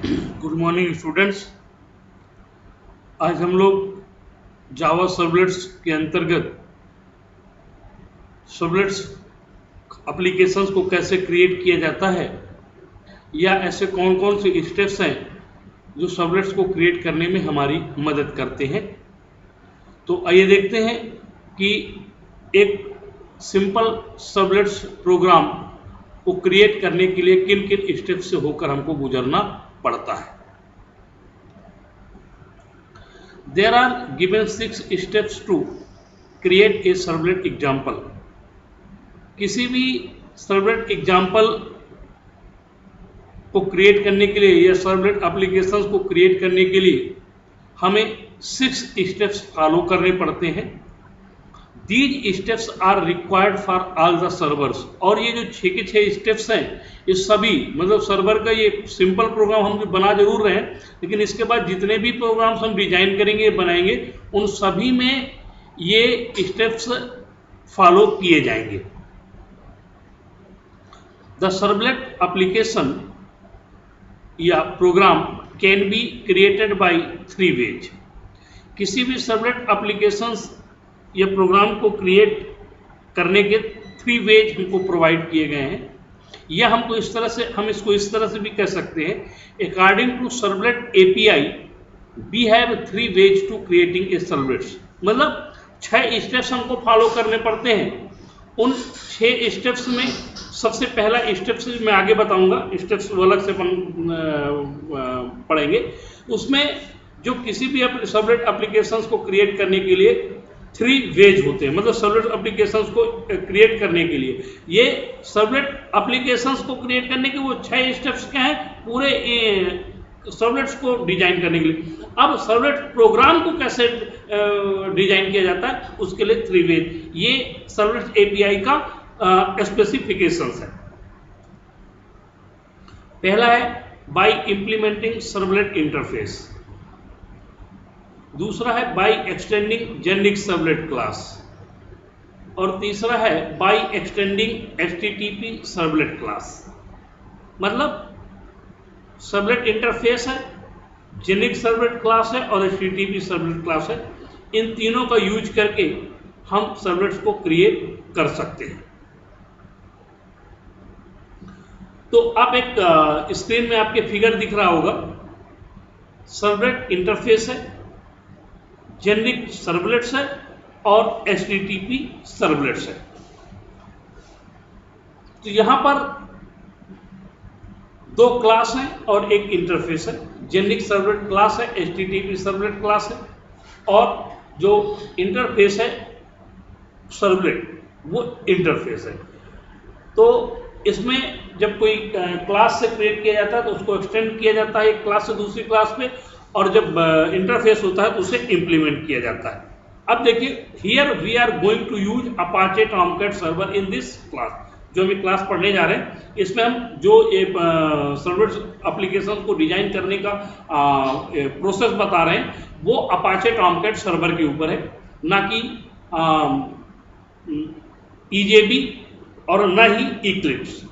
Good morning students. आज हम लोग जावा सर्वलेट्स के अंतर्गत सर्वलेट्स एप्लीकेशंस को कैसे क्रिएट किया जाता है या ऐसे कौन कौन से स्टेप्स हैं जो सर्वलेट्स को क्रिएट करने में हमारी मदद करते हैं। तो आइए देखते हैं कि एक सिंपल सर्वलेट्स प्रोग्राम को क्रिएट करने के लिए किन किन स्टेप्स से होकर हमको गुजरना पड़ता है। There are given 6 steps to create a servlet example. किसी भी सर्वलेट एग्जाम्पल को क्रिएट करने के लिए या सर्वलेट एप्लीकेशंस को क्रिएट करने के लिए हमें 6 स्टेप्स फॉलो करने पड़ते हैं। These steps are required for all the servers। और ये जो 6 के 6 स्टेप्स हैं ये सभी मतलब सर्वर का ये सिंपल प्रोग्राम हम बना जरूर रहे हैं, लेकिन इसके बाद जितने भी प्रोग्राम्स हम डिजाइन करेंगे बनाएंगे उन सभी में ये स्टेप्स फॉलो किए जाएंगे। द सर्वलेट एप्लीकेशन या program can be created by 3 ways. किसी भी सर्वलेट एप्लीकेशंस या प्रोग्राम को क्रिएट करने के 3 वेज हमको प्रोवाइड किए गए हैं। या हम इसको इस तरह से भी कह सकते हैं, according to servlet API we have 3 ways to creating a servlets. मतलब 6 स्टेप्स हमको फॉलो करने पड़ते हैं। उन 6 स्टेप्स में सबसे पहला स्टेप्स मैं आगे बताऊंगा, स्टेप्स वो अलग से पढ़ेंगे। उसमें जो किसी भी सर्वलेट एप्लीकेशंस को क्रिएट करने के लिए 3 वेज होते हैं। मतलब सर्वलेट एप्लीकेशंस को क्रिएट करने के लिए ये सर्वलेट एप्लीकेशंस को क्रिएट करने के वो 6 स्टेप्स क्या हैं पूरे सर्वलेट्स को डिजाइन करने के लिए। अब सर्वलेट प्रोग्राम को कैसे डिजाइन किया जाता है उसके लिए 3 वेज, ये सर्वलेट एपीआई का स्पेसिफिकेशंस है। पहला है बाय इंप्लीमेंटिंग सर्वलेट इंटरफेस, दूसरा है by extending generic servlet class, और तीसरा है by extending HTTP servlet class. मतलब सर्वलेट इंटरफेस है, जेनिक सर्वलेट क्लास है और एचटीटीपी सर्वलेट क्लास है। इन तीनों का यूज करके हम सर्वलेट्स को क्रिएट कर सकते हैं। तो आप एक स्क्रीन में आपके फिगर दिख रहा होगा, सर्वलेट इंटरफेस है, जेनिक सर्वलेट्स है और एचटीटीपी सर्वलेट्स है। तो यहां पर 2 क्लास हैं और एक इंटरफेस है। जेनिक सर्वलेट क्लास है, एचटीटीपी सर्वलेट क्लास है, और जो इंटरफेस है सर्वलेट वो इंटरफेस है। तो इसमें जब कोई क्लास से क्रिएट किया जाता है तो उसको एक्सटेंड किया जाता है एक क्लास से दूसरी क्लास पे, और जब इंटरफेस होता है तो उसे इंप्लीमेंट किया जाता है। अब देखिए, here we are going to use Apache Tomcat server in this class. जो हम क्लास पढ़ने जा रहे हैं इसमें हम जो सर्वर एप्लीकेशन को डिजाइन करने का प्रोसेस बता रहे हैं वो अपाचे टॉमकैट सर्वर के ऊपर है, ना कि ईजेबी और ना ही इक्लिप्स।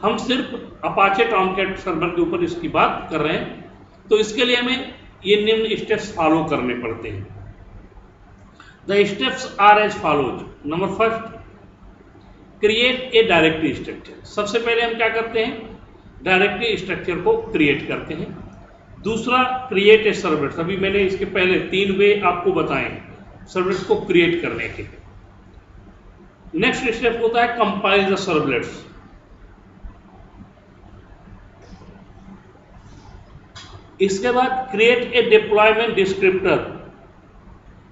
हम सिर्फ अपाचे टॉमकैट सर्वर के ऊपर इसकी बात कर रहे हैं। तो इसके लिए हमें ये निम्न स्टेप्स फॉलो करने पड़ते हैं। The steps are as follows. Number first, create a directory structure. सबसे पहले हम क्या करते हैं, डायरेक्टरी स्ट्रक्चर को क्रिएट करते हैं। दूसरा, क्रिएट ए सर्वलेट्स। अभी मैंने इसके पहले 3 वे आपको बताए सर्वलेट्स को क्रिएट करने के। नेक्स्ट स्टेप होता है कंपाइल द सर्वलेट्स। इसके बाद create a deployment descriptor.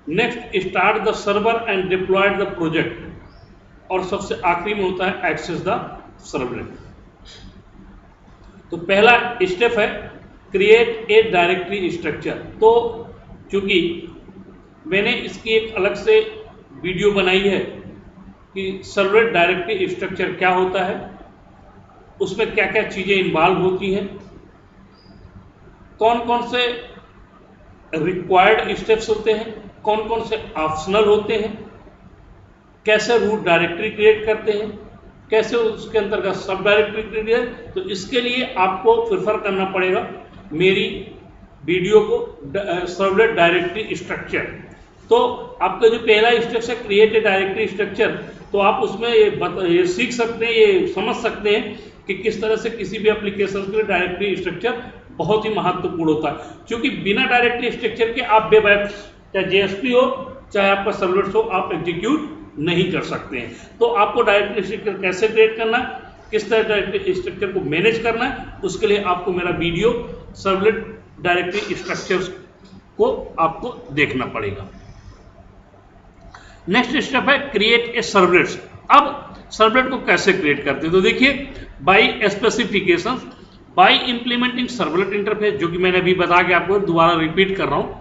Next, start the server and deploy the project, और सबसे आखिरी में होता है एक्सेस द सर्वलेट। तो पहला स्टेप है क्रिएट ए डायरेक्टरी स्ट्रक्चर। तो चूंकि मैंने इसकी एक अलग से वीडियो बनाई है कि सर्वलेट डायरेक्टरी स्ट्रक्चर क्या होता है, उसमें क्या क्या चीजें इन्वॉल्व होती हैं, कौन कौन से रिक्वायर्ड स्टेप्स होते हैं, कौन कौन से ऑप्शनल होते हैं, कैसे रूट डायरेक्टरी क्रिएट करते हैं, कैसे उसके अंतर्गत सब डायरेक्टरी क्रिएट। तो इसके लिए आपको प्रेफर करना पड़ेगा मेरी वीडियो को सर्वलेट डायरेक्टरी स्ट्रक्चर। तो आपका जो पहला structure create a directory structure, तो आप उसमें ये सीख सकते हैं, ये समझ सकते हैं कि किस तरह से किसी भी एप्लीकेशन के लिए डायरेक्टरी स्ट्रक्चर बहुत ही महत्वपूर्ण होता है। क्योंकि बिना डायरेक्टरी स्ट्रक्चर के आप वेब एप्स, चाहे जेएसपी हो चाहे आपका सर्वलेट्स हो, आप एग्जीक्यूट नहीं कर सकते हैं। तो आपको डायरेक्टरी स्ट्रक्चर कैसे क्रिएट करना है, किस तरह डायरेक्टरी स्ट्रक्चर को मैनेज करना है, उसके लिए आपको मेरा वीडियो सर्वलेट डायरेक्टरी स्ट्रक्चर्स को आपको देखना पड़ेगा। नेक्स्ट स्टेप है क्रिएट ए सर्वलेट्स। अब सर्वलेट को कैसे क्रिएट करते हैं, तो देखिए by specifications, by implementing servlet interface, जो कि मैंने अभी बता के आपको दोबारा रिपीट कर रहा हूं,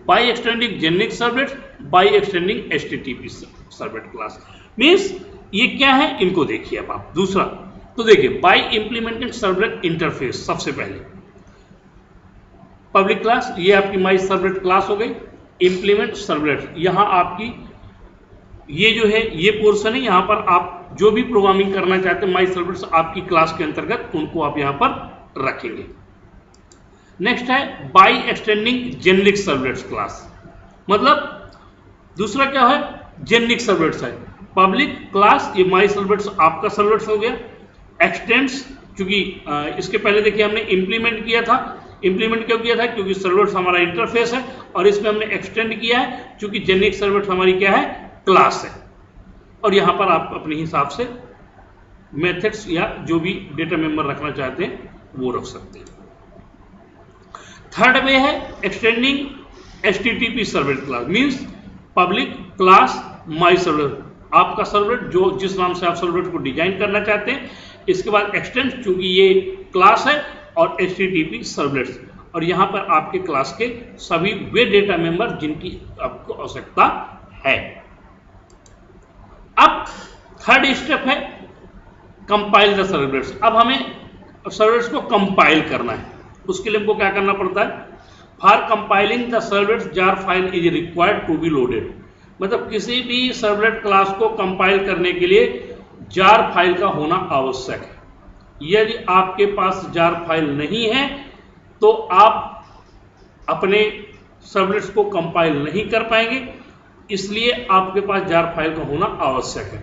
by extending generic servlets, by extending HTTP servlet class. Means ये क्या है, इनको देखिए अब आप। दूसरा तो देखिए बाय इंप्लीमेंटिंग सर्वलेट इंटरफेस, सबसे पहले पब्लिक क्लास, ये आपकी माई सर्वलेट क्लास हो गई। इंप्लीमेंट सर्वलेट, यहां आपकी ये जो है ये पोर्शन है, यहां पर आप जो भी प्रोग्रामिंग करना चाहते हैं माई सर्वलेट्स आपकी क्लास के अंतर्गत, उनको आप यहां पर रखेंगे। नेक्स्ट है by extending generic servlets class, मतलब दूसरा क्या है, जेनरिक सर्वलेट्स है। पब्लिक क्लास ये माई सर्वलेट्स आपका सर्वलेट्स हो गया। एक्सटेंड्स, क्योंकि इसके पहले देखिए हमने इंप्लीमेंट किया था। इंप्लीमेंट क्यों किया था, क्योंकि सर्वलेट्स हमारा इंटरफेस है, और इसमें हमने एक्सटेंड किया है क्योंकि जेनरिक सर्वलेट्स हमारी क्या है, क्लास है। और यहां पर आप अपने हिसाब से मेथड्स या जो भी डेटा मेंबर रखना चाहते हैं वो रख सकते हैं। थर्ड वे है extending HTTP servlet class, means public class my servlet, आपका सर्वलेट जो जिस नाम से आप सर्वलेट को डिजाइन करना चाहते हैं। इसके बाद एक्सटेंड, क्योंकि ये क्लास है, और एचटीटीपी सर्वलेट्स, और यहां पर आपके क्लास के सभी वे डेटा मेंबर जिनकी आपको आवश्यकता है। अब थर्ड स्टेप है कंपाइल द सर्वलेट्स। अब हमें सर्वलेट्स को कंपाइल करना है, उसके लिए हमको क्या करना पड़ता है, for compiling the servlets jar file is required to be loaded. मतलब किसी भी सर्वलेट क्लास को कंपाइल करने के लिए जार फाइल का होना आवश्यक है। यदि आपके पास जार फाइल नहीं है तो आप अपने सर्वलेट्स को कंपाइल नहीं कर पाएंगे, इसलिए आपके पास जार फाइल का होना आवश्यक है।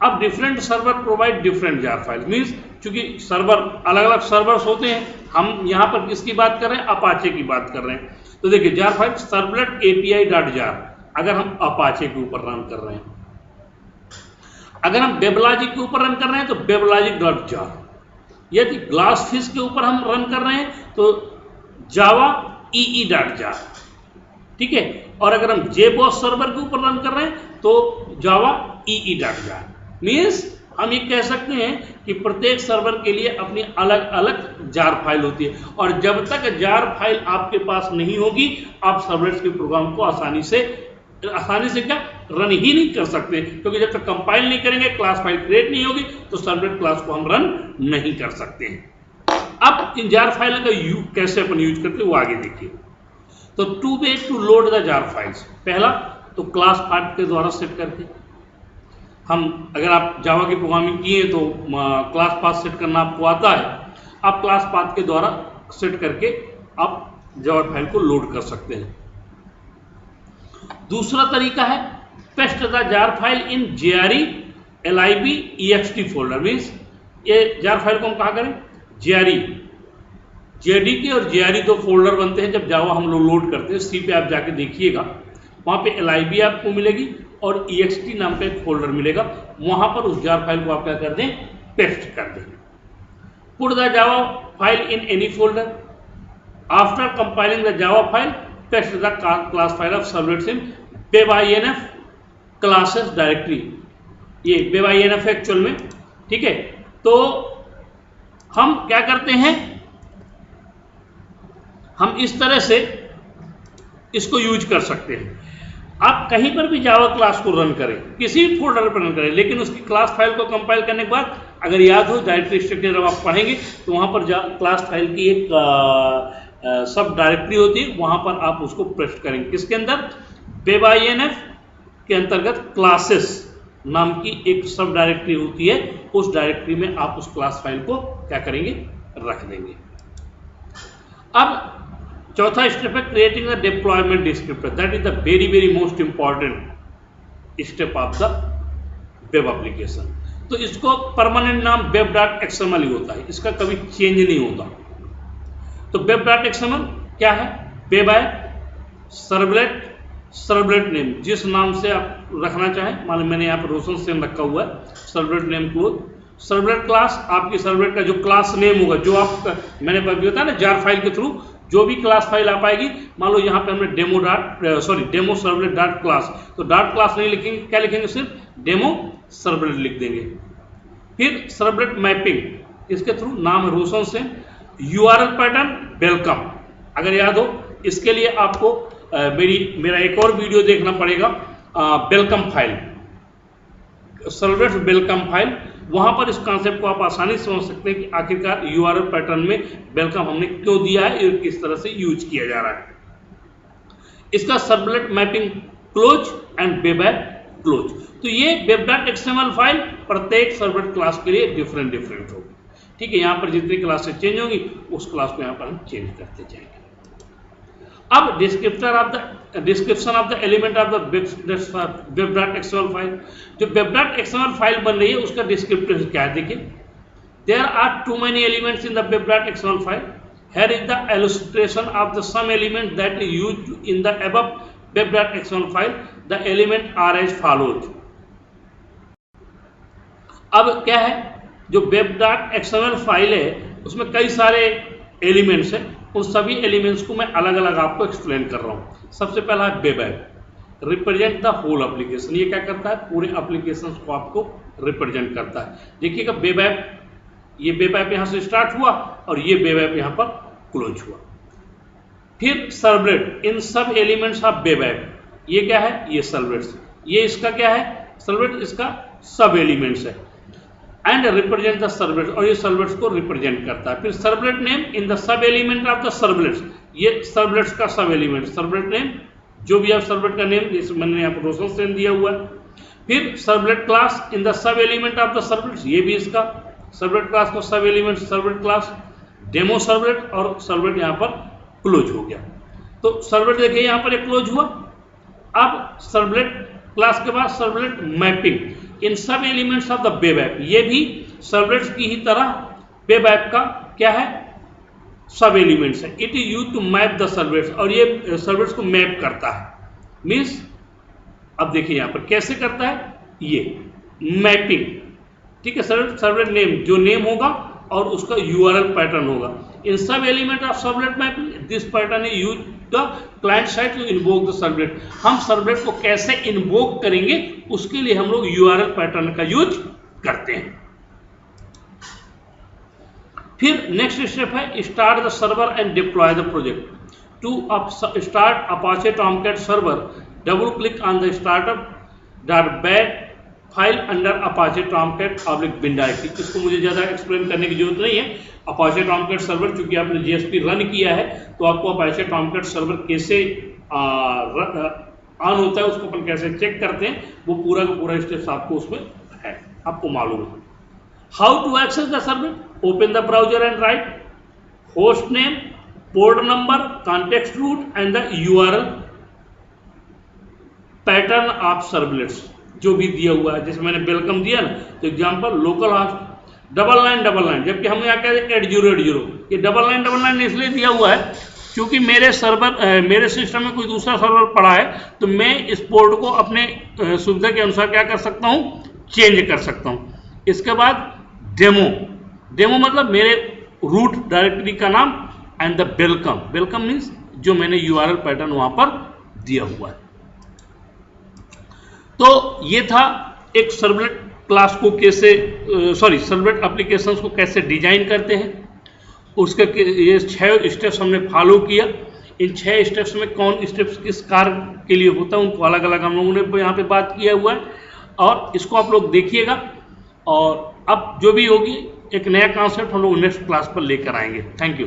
अब different server provide different jar file, means क्योंकि सर्वर अलग अलग सर्वर्स होते हैं, हम यहां पर किसकी बात कर रहे हैं, अपाचे की बात कर रहे हैं। तो देखिए jar file servlet API dot jar, अगर हम अपाचे के ऊपर रन कर रहे हैं। अगर हम वेबलॉजिक के ऊपर रन कर रहे हैं तो वेबलॉजिक डॉट जार। यदि ग्लासफिश के ऊपर हम रन कर रहे हैं तो जावा ई डॉट जार, ठीक है। और अगर हम जेबॉस सर्वर के ऊपर रन कर रहे हैं तो जावा ई डॉट जार। मीन्स हम ये कह सकते हैं कि प्रत्येक सर्वर के लिए अपनी अलग अलग जार फाइल होती है, और जब तक जार फाइल आपके पास नहीं होगी आप सर्वलेट्स के प्रोग्राम को आसानी से क्या रन ही नहीं कर सकते, क्योंकि जब तक कंपाइल नहीं करेंगे, क्लास फाइल क्रिएट नहीं होगी, तो सर्वलेट क्लास को हम रन नहीं कर सकते हैं। अब इन जार फाइल का कैसे अपन यूज करते हैं वो आगे देखिए। तो two ways to load the jar files, पहला तो क्लास पाथ के द्वारा सेट करके, हम अगर आप जावा की प्रोग्रामिंग किए तो क्लास पाथ सेट करना आपको आता है, आप क्लास पाथ के द्वारा सेट करके आप जावा फाइल को लोड कर सकते हैं। दूसरा तरीका है paste the jar file in JRE LIB EXT folder, means ये जार फाइल को हम कहा करें JRE, JDK और JRE दो फोल्डर बनते हैं जब जावा हम लोग लोड करते हैं। सी पे आप जाके देखिएगा, वहां पे LIB आपको मिलेगी और EXT नाम का एक फोल्डर मिलेगा, वहां पर उस जार फाइल को आप क्या कर दें, पेस्ट कर दें। Put the Java file in any folder, after compiling the Java file paste the class file of servlets in webinf classes directory. ये webinf एक्चुअल में, ठीक है। तो हम क्या करते हैं, हम इस तरह से इसको यूज कर सकते हैं। आप कहीं पर भी जावा क्लास को रन करें, किसी भी फोल्डर पर रन करें, लेकिन उसकी क्लास फाइल को कंपाइल करने के बाद अगर याद हो डायरेक्टरी स्ट्रक्चर जब आप पढ़ेंगे तो वहां पर क्लास फाइल की एक सब डायरेक्टरी होती है, वहां पर आप उसको पेस्ट करेंगे। किसके अंदर, webinf के अंतर्गत क्लासेस नाम की एक सब डायरेक्टरी होती है, उस डायरेक्टरी में आप उस क्लास फाइल को क्या करेंगे, रख देंगे। अब चौथा स्टेप है creating the deployment descriptor, that is the very most important step of the web application. तो इसको परमानेंट नाम web.xml ही होता है, इसका कभी चेंज नहीं होता। तो web.xml क्या है? वेब ऐप सर्वलेट नेम, जिस नाम से आप रखना चाहें, मान लो मैंने यहाँ पर रोशन सेन रखा हुआ है, servlet name close. Servlet class, आपकी सर्वलेट का जो क्लास नेम होगा, जो आप मैंने अभी बताया ना जार फाइल के थ्रू जो भी क्लास फाइल आ पाएगी, मान लो यहाँ पे हमने डेमो सर्वलेट डॉट क्लास, तो डॉट क्लास नहीं लिखेंगे, क्या लिखेंगे? सिर्फ डेमो सर्वलेट लिख देंगे। फिर सर्वलेट मैपिंग, इसके थ्रू नाम है रोशन सेन, यूआरएल पैटर्न वेलकम, अगर याद हो इसके लिए आपको मेरा एक और वीडियो देखना पड़ेगा, welcome file, servlet welcome file, वहां पर इस कॉन्सेप्ट को आप आसानी से समझ सकते हैं कि आखिरकार यूआरएल पैटर्न में वेलकम हमने क्यों दिया है और किस तरह से यूज किया जा रहा है। इसका servlet mapping close and web app close. तो ये web.xml फाइल प्रत्येक सर्वलेट क्लास के लिए डिफरेंट होगी, ठीक है। यहाँ पर जितनी क्लासेस चेंज होंगी उस क्लास को यहाँ पर हम चेंज करते जाएंगे। अब description of the element of the web.xml file, जो web.xml फाइल बन रही है उसका डिस्क्रिप्टर क्या है? देखिए, there are too many elements in the web.xml file, here is the illustration of the some element that is used in the above web.xml file, the element are as follows। अब क्या है, जो web.xml file है उसमें कई सारे elements हैं, उन सभी एलिमेंट्स को मैं अलग अलग आपको एक्सप्लेन कर रहा हूँ। सबसे पहला है web app, represent the whole application, ये क्या करता है? पूरे एप्लीकेशन को आपको रिप्रेजेंट करता है। देखिएगा वेब ऐप, ये वेब ऐप यहाँ से स्टार्ट हुआ और ये वेब ऐप यहाँ पर क्लोज हुआ। फिर सर्वलेट, इन सब एलिमेंट्स ऑफ वेब ऐप, ये क्या है? ये सर्वलेट्स, ये इसका क्या है? सर्वलेट इसका सब एलिमेंट्स है। एंड रिप्रेजेंट द सर्वलेट्स, और ये सर्वलेट्स को रिप्रेजेंट करता है। फिर servlet name in the sub element of the servlets, ये सर्वलेट्स का सब एलिमेंट, सर्वलेट नेम जो भी आप सर्वलेट का नेम, जैसे मैंने यहाँ पर रोशन सेन दिया हुआ है। फिर servlet class in the sub element of the servlets, ये भी इसका सर्वलेट क्लास का सब element servlet class, demo servlet, और सर्वलेट यहाँ पर क्लोज हो गया। तो सर्वलेट देखिए यहाँ पर एक क्लोज हुआ। अब सर्वलेट क्लास के बाद सर्वलेट मैपिंग इन सब elements of the web app, ये भी सर्वलेट्स की ही तरह वेब ऐप का क्या है? सब एलिमेंट्स है। It is use to map the servlets, और ये सर्वलेट्स को मैप करता है। मीन्स अब देखिए यहाँ पर कैसे करता है, ये मैपिंग, ठीक है। सर्वलेट नेम, जो नेम होगा और उसका यूआरएल पैटर्न होगा। In sub element of servlet mapping this pattern is use the client side to invoke the servlet. हम सर्वलेट को कैसे इन्वोक करेंगे उसके लिए हम लोग यूआरएल पैटर्न का यूज करते हैं। फिर नेक्स्ट स्टेप है start the server and deploy the project. To start Apache Tomcat server, double click on the startup.bat file under Apache Tomcat /bin-directory। इसको मुझे ज़्यादा एक्सप्लेन करने की जरूरत नहीं है। अपाचे टॉमकैट सर्वर, चूंकि आपने जीएसपी रन किया है तो आपको अपाचे टॉमकैट सर्वर कैसे ऑन होता है, उसको अपन कैसे चेक करते हैं, वो पूरा का पूरा स्टेप्स आपको उसमें है, आपको मालूम है। How to access the server, open the browser and write host name, port number, context root and the URL pattern of servlets, जो भी दिया हुआ है। जैसे मैंने वेलकम दिया ना, तो example local host double line, जबकि हम यहाँ कहते हैं 8080, ये डबल लाइन इसलिए दिया हुआ है क्योंकि मेरे सिस्टम में कोई दूसरा सर्वर पड़ा है, तो मैं इस पोर्ट को अपने सुविधा के अनुसार क्या कर सकता हूँ? चेंज कर सकता हूँ। इसके बाद डेमो मतलब मेरे रूट डायरेक्टरी का नाम, एंड द वेलकम मीन्स जो मैंने यूआरएल पैटर्न वहां पर दिया हुआ है। तो ये था एक सर्वलेट क्लास को कैसे सर्वलेट एप्लीकेशंस को कैसे डिजाइन करते हैं, उसके ये 6 स्टेप्स हमने फॉलो किया। इन 6 स्टेप्स में कौन स्टेप्स किस कार्य के लिए होता है उनको अलग अलग हम लोगों ने यहाँ पे बात किया हुआ है, और इसको आप लोग देखिएगा। और अब जो भी होगी एक नया कॉन्सेप्ट हम लोग नेक्स्ट क्लास पर लेकर आएंगे। Thank you.